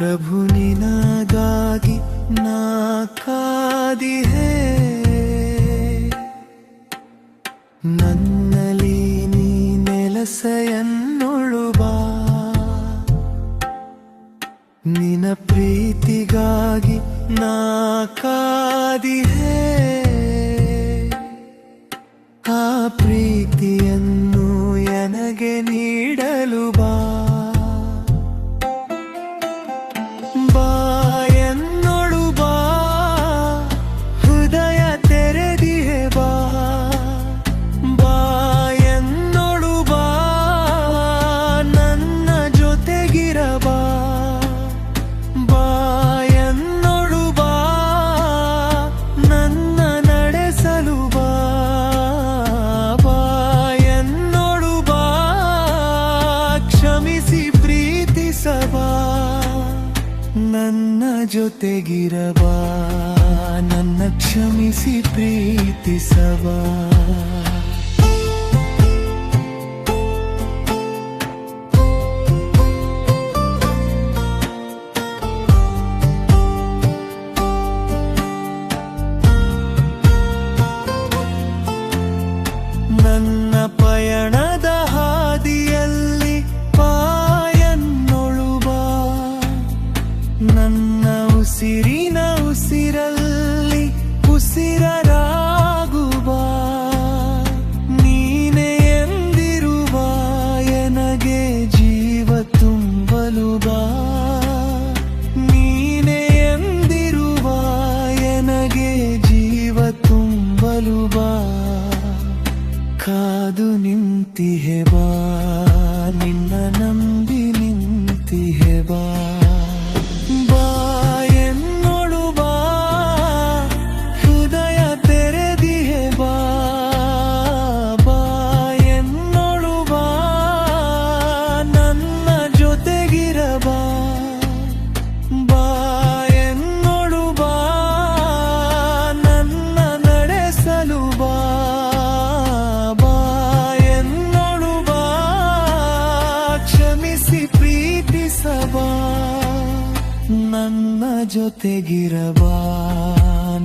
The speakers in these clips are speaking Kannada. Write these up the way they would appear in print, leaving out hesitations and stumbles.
ಪ್ರಭು ನಿನಗಾಗಿ ನಾ ಕಾದಿಹೆ, ನನ್ನಲ್ಲಿ ನೀ ನೆಲಸೆಯನ್ನೊಳು ಬಾ. ನಿನ ಪ್ರೀತಿಗಾಗಿ ನಾ ಕಾದಿಹೆ, ಆ ಪ್ರೀತಿಯನ್ನು ನನಗೆ ನೀಡಲು ಬಾ. ಬಾ ಎನ್ನೊಳು ಬಾ, ಹೃದಯ ತೆರೆದಿಹೆ ಬಾ. ಬಾ ಎನ್ನೊಳು ಬಾ, ನನ್ನ ಜೊತೆಗಿರಬಾ. ಬಾ ಎನ್ನೊಳು ಬಾ, ನನ್ನ ನಡೆಸಲು ಬಾ. ಬಾ ಎನ್ನೊಳು ಬಾ, ಕ್ಷಮಿಸಿ ಪ್ರೀತಿಸಬಾ. ನನ್ನ ಜೊತೆಗಿರಬಾ, ನನ್ನ ಕ್ಷಮಿಸಿ ಪ್ರೀತಿಸಬಾ. ನನ್ನ ಪಯಣದ ಹಾದಿಯಲ್ಲಿ ಪಾಯನ್ನೊಳು ಬಾ. ನನ್ನ ಉಸಿರಿನ ಉಸಿರಲ್ಲಿ ಉಸಿರರಾಗು ಬಾ. ನೀನೇ ಎಂದಿರುವ ನನಗೆ ಜೀವ ತುಂಬಲು ಬಾ. ನೀನೇ ಎಂದಿರುವ ನನಗೆ ಜೀವ ತುಂಬಲು ಬಾ. ಕಾದು ನಿಂತಿಹೆ ಬಾ, ನಿನ್ನ ನಂಬಿ ನಿಂತಿಹೆ ಬಾ. ಬಾ ಎನ್ನೊಳು ಬಾ, ಹೃದಯ ತೆರೆದಿಹೆ ಬಾ. ಬಾ ಎನ್ನೊಳು ಬಾ, ನನ್ನ ಜೊತೆಗಿರಬಾ. ಬಾ ಎನ್ನೊಳು ಬಾ, ನನ್ನ ನಡೆಸಲು ಬಾ. ಬಾ ಎನ್ನೊಳು ಬಾ, ಕ್ಷಮಿಸಿ ಪ್ರೀತಿಸಬಾ. ನನ್ನ ಜೊತೆಗಿರಬಾ,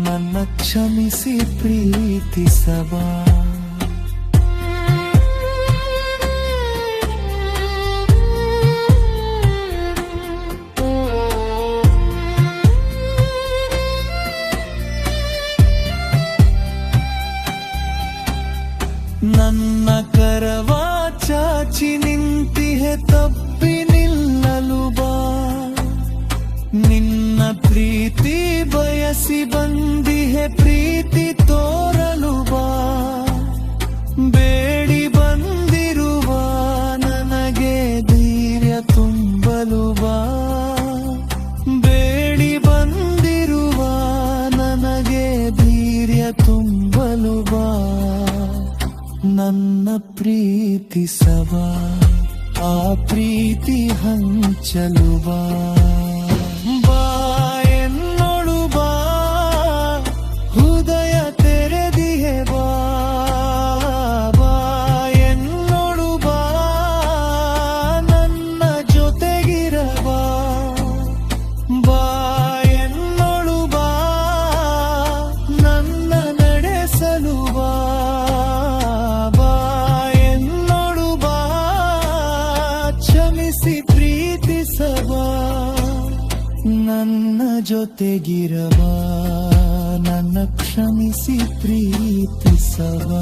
ನನ್ನ ಕ್ಷಮಿಸಿ ಪ್ರೀತಿಸಬಾ. ನನ್ನ ಕರವ ಚಾಚಿ ನಿಂತಿಹೆ ತಪ್ಪಿ ನಿಲ್ಲಲು ಬಾ. ನಿನ್ನ ಪ್ರೀತಿ ಬಯಸಿ ಬಂದಿಹೆ ಪ್ರೀತಿ ತೋರಲು ಬಾ. ಬೇಡಿ ಬಂದಿರುವ ನನಗೆ ಧೈರ್ಯ ತುಂಬಲು ಬಾ. ಬೇಡಿ ಬಂದಿರುವ ನನಗೆ ಧೈರ್ಯ ತುಂಬಲು ಬಾ. ನನ್ನ ಪ್ರೀತಿಸಬಾ, ಆ ಪ್ರೀತಿ ಹಂಚಲು ಬಾ. ಬಾ ಎನ್ನೊಳು ಬಾ, ಹೃದಯ ತೆರೆದಿಹೆ ಬಾ. ಬಾ ಎನ್ನೊಳು ಬಾ, ನನ್ನ ಜೊತೆಗಿರಬಾ. ಬಾ ಎನ್ನೊಳು ಬಾ, ನನ್ನ ನಡೆಸಲು ಬಾ. ಬಾ ಎನ್ನೊಳು ಬಾ, ಕ್ಷಮಿಸಿ ಪ್ರೀತಿಸಬಾ. ನನ್ನ ಜೊತೆಗಿರಬಾ, ನನ್ನ ಕ್ಷಮಿಸಿ ಪ್ರೀತಿಸಬಾ.